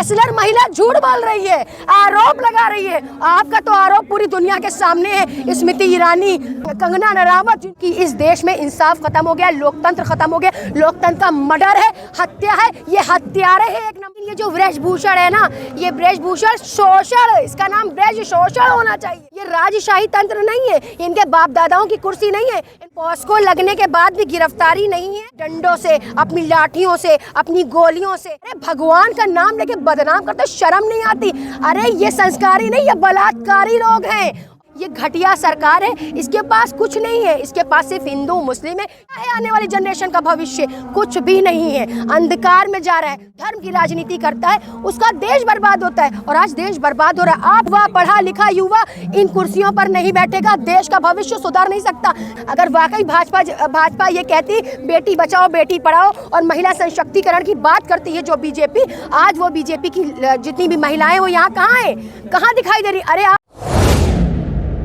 Wrestler महिला झूठ बोल रही है, आरोप लगा रही है। आपका तो आरोप पूरी दुनिया के सामने है। स्मृति ईरानी, कंगना रनावत की इस देश में इंसाफ खत्म हो गया, लोकतंत्र खत्म हो गया, लोकतंत्र का मर्डर है, हत्या है, ये हत्यारे है एक नंबर। ये जो ब्रजभूषण है ना, ये ब्रजभूषण शोषण, इसका नाम ब्रज शोषण होना चाहिए। ये राजशाही तंत्र नहीं है, इनके बाप दादाओं की कुर्सी नहीं है। पॉस्को लगने के बाद भी गिरफ्तारी नहीं है, डंडों से, अपनी लाठियों से, अपनी गोलियों से। अरे भगवान का नाम लेके बदनाम करते, शर्म नहीं आती? अरे ये संस्कारी नहीं, ये बलात्कारी लोग हैं। ये घटिया सरकार है, इसके पास कुछ नहीं है, इसके पास सिर्फ हिंदू मुस्लिम है। क्या है आने वाली जनरेशन का भविष्य? कुछ भी नहीं है, अंधकार में जा रहा है। धर्म की राजनीति करता है, उसका देश बर्बाद होता है, और आज देश बर्बाद हो रहा है। आप वह पढ़ा लिखा युवा इन कुर्सियों पर नहीं बैठेगा, देश का भविष्य सुधार नहीं सकता। अगर वाकई भाजपा ये कहती बेटी बचाओ बेटी पढ़ाओ और महिला सशक्तिकरण की बात करती है जो बीजेपी, आज वो बीजेपी की जितनी भी महिलाएं वो यहाँ कहाँ है, कहाँ दिखाई दे रही? अरे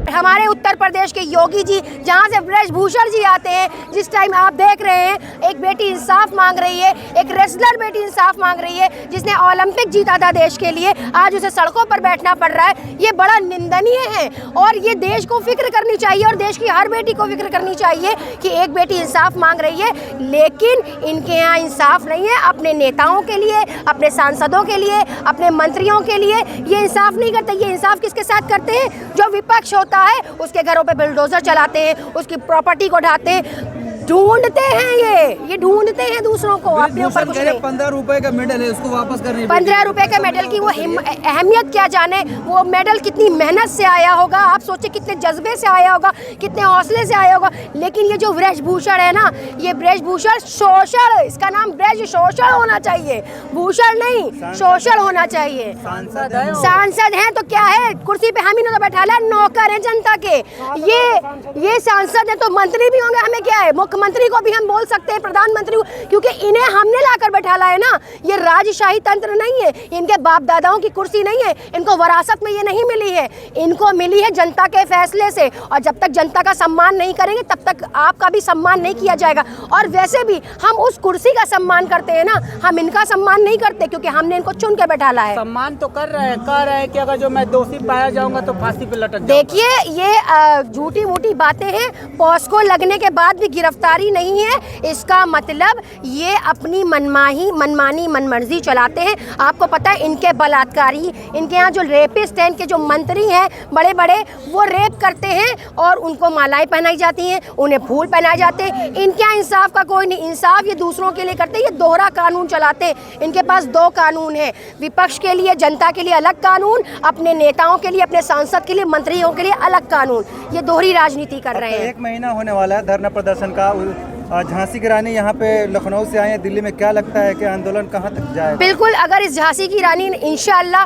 हमारे उत्तर प्रदेश के योगी जी, जहाँ से ब्रजभूषण जी आते हैं, जिस टाइम आप देख रहे हैं एक बेटी इंसाफ मांग रही है, एक रेसलर बेटी इंसाफ मांग रही है जिसने ओलंपिक जीता था देश के लिए, आज उसे सड़कों पर बैठना पड़ रहा है। ये बड़ा निंदनीय है और ये देश को फिक्र करनी चाहिए और देश की हर बेटी को फिक्र करनी चाहिए कि एक बेटी इंसाफ मांग रही है, लेकिन इनके यहाँ इंसाफ नहीं है। अपने नेताओं के लिए, अपने सांसदों के लिए, अपने मंत्रियों के लिए ये इंसाफ नहीं करते। ये इंसाफ किसके साथ करते हैं? जो विपक्ष होता है उसके घरों पे बुलडोजर चलाते हैं, उसकी प्रॉपर्टी को ढाते हैं, ढूंढते हैं, ये ढूंढते हैं दूसरों को। अपने ऊपर कुछ नहीं। 15 रुपए का मेडल है, उसको वापस करने। 15 रुपए के मेडल की वो अहमियत क्या जाने? वो मेडल कितनी मेहनत से आया होगा, आप सोचिए कितने जज्बे से आया होगा, कितने हौसले से आया होगा। लेकिन ये जो ब्रजभूषण है ना, ये ब्रजभूषण शोषण, इसका नाम ब्रज शोषण होना चाहिए, भूषण नहीं, शोषण होना चाहिए। सांसद हैं तो क्या है, कुर्सी पे हम ही तो बैठा ला, नौकर है जनता के। ये सांसद है तो मंत्री भी होंगे, हमें क्या है? मुख्यमंत्री को भी हम बोल सकते हैं, प्रधानमंत्री को, क्योंकि इन्हें हमने लाकर बैठाला है ना। ये राजशाही तंत्र नहीं है, इनके बाप दादाओं की कुर्सी नहीं है, इनको विरासत में ये नहीं मिली है, इनको मिली है जनता के फैसले से। और जब तक जनता का सम्मान नहीं करेंगे तब तक आपका भी सम्मान नहीं किया जाएगा। और वैसे भी हम उस कुर्सी का सम्मान करते हैं ना, हम इनका सम्मान नहीं करते, क्योंकि हमने इनको चुन के बैठाला है। सम्मान तो कर रहे हैं, कह रहे हैं कि अगर जो मैं दोषी पाया जाऊंगा तो फांसी पे लटक। देखिए ये झूठी मूठी बातें हैं, पॉस्को लगने के बाद भी गिरफ्तारी नहीं है, इसका मतलब ये अपनी मनमानी मनमर्जी चलाते हैं। आपको पता है इनके बलात्कारी, इनके यहाँ जो रेपिस्ट हैं, इनके जो मंत्री हैं बड़े बड़े, वो रेप करते हैं और उनको मालाएं पहनाई जाती हैं, उन्हें फूल पहनाए जाते हैं। इनके यहाँ इंसाफ का कोई नहीं, इंसाफ ये दूसरों के लिए करते हैं, ये दोहरा कानून चलाते हैं। इनके पास दो कानून है, विपक्ष के लिए, जनता के लिए अलग कानून, अपने नेताओं के लिए, अपने सांसद के लिए, मंत्रियों के लिए अलग कानून। ये दोहरी राजनीति कर रहे हैं। 1 महीना होने वाला है धरना प्रदर्शन का। झांसी की रानी यहाँ पे लखनऊ से आए हैं दिल्ली में, क्या लगता है कि आंदोलन कहाँ तक जाएगा? बिल्कुल, अगर इस झांसी की रानी इंशाअल्लाह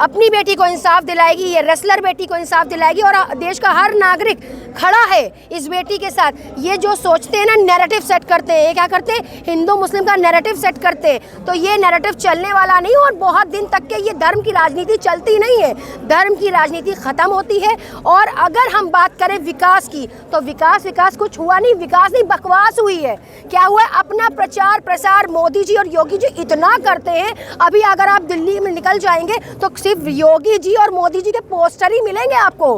अपनी बेटी को इंसाफ दिलाएगी, ये रेसलर बेटी को इंसाफ दिलाएगी, और देश का हर नागरिक खड़ा है इस बेटी के साथ। ये जो सोचते हैं ना, नैरेटिव सेट करते हैं, ये क्या करते हैं? हिंदू मुस्लिम का नैरेटिव सेट करते हैं, तो ये नैरेटिव चलने वाला नहीं। और बहुत दिन तक के ये धर्म की राजनीति चलती नहीं है, धर्म की राजनीति खत्म होती है। और अगर हम बात करें विकास की, तो विकास कुछ हुआ नहीं, विकास नहीं, बकवास हुई है। क्या हुआ? अपना प्रचार प्रसार मोदी जी और योगी जी इतना करते हैं। अभी अगर आप दिल्ली में निकल जाएंगे तो सिर्फ योगी जी और मोदी जी के पोस्टर ही मिलेंगे आपको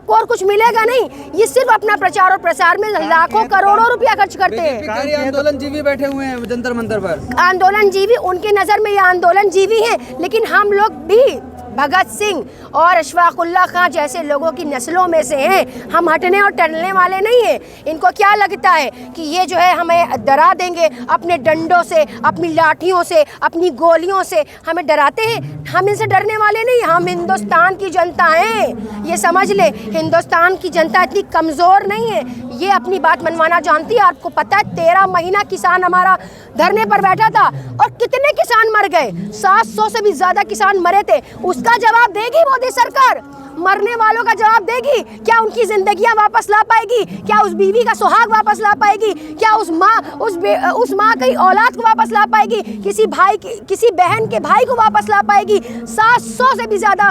और कुछ मिलेगा नहीं। ये सिर्फ अपना प्रचार और प्रसार में लाखों करोड़ों रुपया खर्च करते हैं। आंदोलन जीवी बैठे हुए हैं जंतर मंतर पर। आंदोलन जीवी, उनकी नजर में ये आंदोलन जीवी है, लेकिन हम लोग भी भगत सिंह और अशफाकुल्ला खां जैसे लोगों की नस्लों में से हैं। हम हटने और टलने वाले नहीं हैं। इनको क्या लगता है कि ये जो है हमें डरा देंगे अपने डंडों से, अपनी लाठियों से, अपनी गोलियों से हमें डराते हैं? हम इनसे डरने वाले नहीं। हम हिंदुस्तान की जनता हैं, ये समझ ले। हिंदुस्तान की जनता इतनी कमज़ोर नहीं है, ये अपनी बात मनवाना जानती है। आपको पता है 13 महीना किसान हमारा धरने पर बैठा था और कितने किसान मर गए? 700 से भी ज़्यादा किसान मरे थे। उसका जवाब देगी मोदी सरकार? मरने वालों का जवाब देगी? क्या उनकी जिंदगियां वापस ला पाएगी? क्या उस बीवी का सुहाग वापस ला पाएगी? क्या उस माँ की औलाद को वापस ला पाएगी? किसी बहन के भाई को वापस ला पाएगी? 700 से भी ज्यादा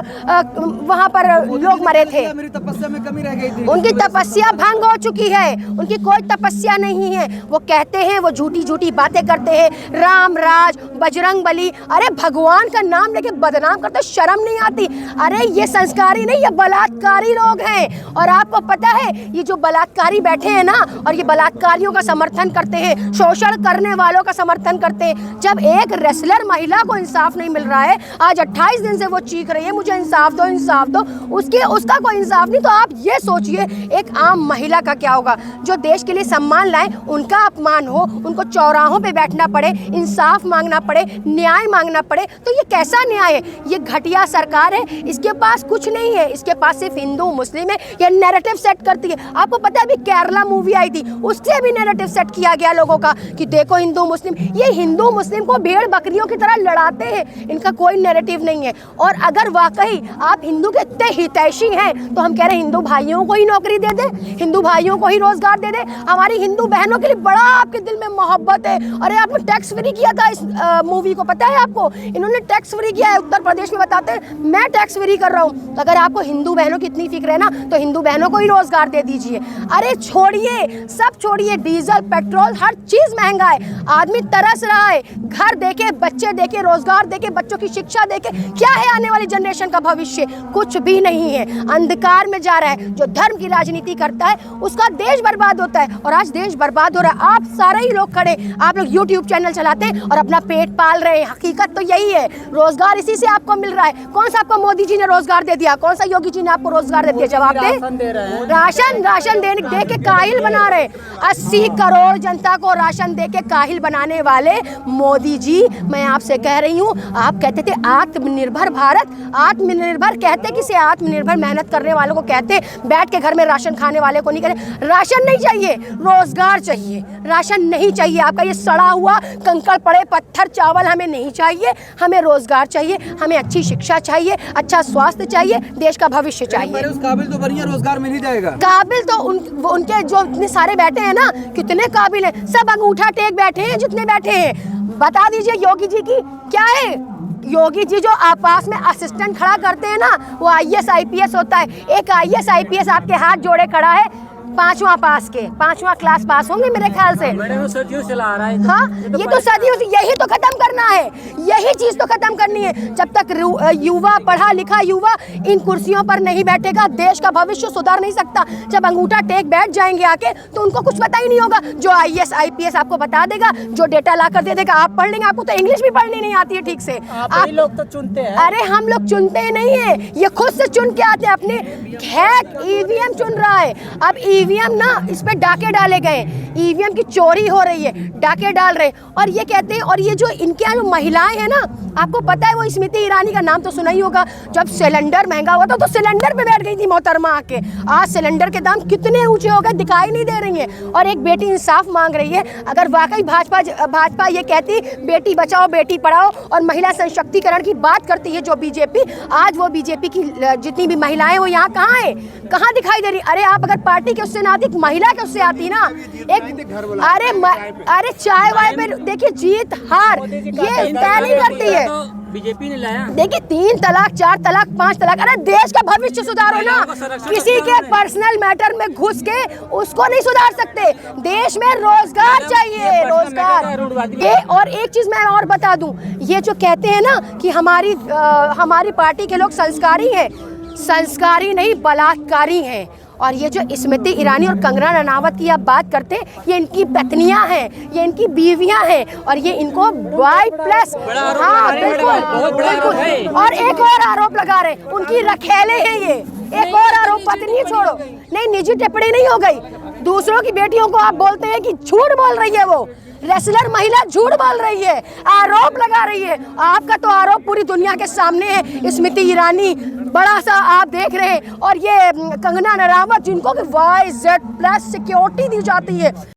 वहां पर लोग मरे थे। मेरी तपस्या में कमी रह गई थी। उनकी तपस्या भंग हो चुकी है, उनकी कोई तपस्या नहीं है। वो कहते हैं, वो झूठी झूठी बातें करते हैं, राम राज, बजरंग बली। अरे भगवान का नाम लेके बदनाम करते, शर्म नहीं आती? अरे ये संस्कारी नहीं, ये बलात्कारी लोग हैं। और आपको पता है ये जो बलात्कारी बैठे हैं ना, और ये बलात्कारियों का समर्थन करते हैं, शोषण करने वालों का समर्थन करते हैं। जब एक रेसलर महिला को इंसाफ नहीं मिल रहा है, आज 28 दिन से वो चीख रही है मुझे इंसाफ दो, इंसाफ दो, उसका कोई इंसाफ नहीं, तो आप ये सोचिए एक आम महिला का क्या होगा? जो देश के लिए सम्मान लाए, उनका अपमान हो, उनको चौराहों पे बैठना पड़े, इंसाफ मांगना पड़े, न्याय मांगना पड़े, तो ये कैसा न्याय है? ये घटिया सरकार है, इसके पास कुछ नहीं है, इसके पास सिर्फ हिंदू मुस्लिम है। ये नैरेटिव सेट करती है। आपको पता है अभी केरला मूवी आई थी, उससे भी नैरेटिव सेट किया गया लोगों का कि देखो हिंदू मुस्लिम, ये हिंदू मुस्लिम को भेड़ बकरियों की तरह लड़ाते हैं, इनका कोई नैरेटिव नहीं है। और अगर वाकई आप हिंदू के इतने हितैषी हैं तो हम कह रहे हैं हिंदू भाइयों को ही नौकरी दे दे, हिंदू भाइयों को ही रोजगार दे दे। हमारी हिंदू बहनों के लिए बड़ा आपके दिल में मोहब्बत है। अरे आपने टैक्स फ्री किया था इस मूवी को, पता है आपको? इन्होंने टैक्स फ्री किया है, उत्तर प्रदेश में बताते हैं मैं टैक्स फ्री कर रहा हूँ। तो अगर आपको हिंदू बहनों की इतनी फिक्र है ना, तो हिंदू बहनों को ही रोजगार दे दीजिए। अरे छोड़िए, सब छोड़िए, डीजल पेट्रोल हर चीज महंगा है, आदमी तरस रहा है। घर देके, बच्चे देके, रोजगार देके, बच्चों की शिक्षा देके, क्या है आने वाली जनरेशन का भविष्य? कुछ भी नहीं है, अंधकार में जा रहा है। जो धर्म की राजनीति करता है उसका देश बर्बाद होता है, और आज देश बर्बाद हो रहा है। आप सारे ही लोग खड़े, आप लोग यूट्यूब चैनल चलाते हैं और अपना पेट पाल रहे हैं। हकीकत तो यही है, रोजगार इसी से आपको मिल रहा है। कौन सा आपको मोदी जी ने रोजगार दे दिया? कौन सा योगी जी ने आपको रोजगार दे दिया? जवाब दे। राशन दे के काहिल बना रहे। 80 करोड़ जनता को राशन दे के काहिल बनाने वाले मोदी जी, मैं आपसे कह रही हूँ, आप कहते थे आत्मनिर्भर भारत, आत्मनिर्भर कहते किसे? आत्मनिर्भर मेहनत करने वालों को कहते, बैठ के घर में राशन खाने वाले को नहीं कहते। राशन नहीं चाहिए, रोजगार चाहिए। राशन नहीं चाहिए, आपका ये सड़ा हुआ कंकड़ पड़े पत्थर चावल हमें नहीं चाहिए। हमें रोजगार चाहिए, हमें अच्छी शिक्षा चाहिए, अच्छा स्वास्थ्य चाहिए, देश का भविष्य चाहिए। उस काबिल तो बढ़िया रोजगार मिल ही जाएगा। काबिल तो उनके जो इतने सारे बैठे हैं ना, कितने काबिल हैं, सब अंगूठा टेक बैठे हैं जितने बैठे हैं। बता दीजिए योगी जी की क्या है? योगी जी जो पास में असिस्टेंट खड़ा करते हैं ना, वो IAS IPS होता है। एक IAS IPS आपके हाथ जोड़े खड़ा है, 5वां क्लास पास होंगे मेरे ख्याल से। सदियों से ला रहा है। हाँ, ये तो सदियों से, यही तो खत्म करना है, यही चीज तो खत्म करनी है। जब तक युवा, पढ़ा लिखा युवा इन कुर्सियों पर नहीं बैठेगा, देश का भविष्य सुधार नहीं सकता। जब अंगूठा टेक बैठ जाएंगे आके, तो उनको कुछ पता ही नहीं होगा। जो IAS IPS आपको बता देगा, जो डेटा ला कर दे देगा, आप पढ़ लेंगे। आपको तो इंग्लिश भी पढ़नी नहीं आती है ठीक से। आप लोग तो चुनते हैं। अरे हम लोग चुनते नहीं है, ये खुद से चुन के आते हैं। अपने हैक EVM चुन रहा है। अब EVM ना, इस पे डाके डाले गए, EVM की चोरी हो रही है, डाके डाल रहे। और ये कहते हैं, और ये जो इनके यहाँ जो महिलाएं हैं ना, आपको पता है वो स्मृति ईरानी का नाम तो सुना ही होगा। जब सिलेंडर महंगा हुआ था तो सिलेंडर पे बैठ गई थी मोहतरमा आके। आज सिलेंडर के दाम कितने ऊंचे हो गए, दिखाई नहीं दे रही है। और एक बेटी इंसाफ मांग रही है। अगर वाकई भाजपा ये कहती बेटी बचाओ बेटी पढ़ाओ और महिला सशक्तिकरण की बात करती है जो बीजेपी, आज वो बीजेपी की जितनी भी महिलाएं वो यहाँ कहाँ है, कहाँ दिखाई दे रही? अरे आप अगर पार्टी के उससे ना आती, महिला के उससे आती ना। एक अरे चाय वाय पे देखिए, जीत हार ये तय नहीं करती है। बीजेपी ने लाया। देखिए 3 तलाक, 4 तलाक, 5 तलाक, अरे देश का भविष्य सुधारो ना। किसी के पर्सनल मैटर में घुस के उसको नहीं सुधार सकते। देश में रोजगार चाहिए, रोजगार। और एक चीज मैं और बता दूं, ये जो कहते हैं ना कि हमारी पार्टी के लोग संस्कारी हैं, संस्कारी नहीं बलात्कारी हैं। और ये जो स्मृति ईरानी और कंगना रनावत की आप बात करते हैं, ये इनकी पत्नियां हैं, ये इनकी बीवियां हैं, और ये इनको Y+, हाँ बिल्कुल। और एक और आरोप लगा रहे, उनकी रखेले हैं ये। एक और आरोप, पत्नी छोड़ो, नहीं निजी टिप्पणी नहीं हो गई, दूसरों की बेटियों को आप बोलते हैं कि झूठ बोल रही है। वो रेसलर महिला झूठ बोल रही है, आरोप लगा रही है। आपका तो आरोप पूरी दुनिया के सामने है। स्मृति ईरानी बड़ा सा आप देख रहे हैं, और ये कंगना रनावत जिनको कि YZ+ सिक्योरिटी दी जाती है।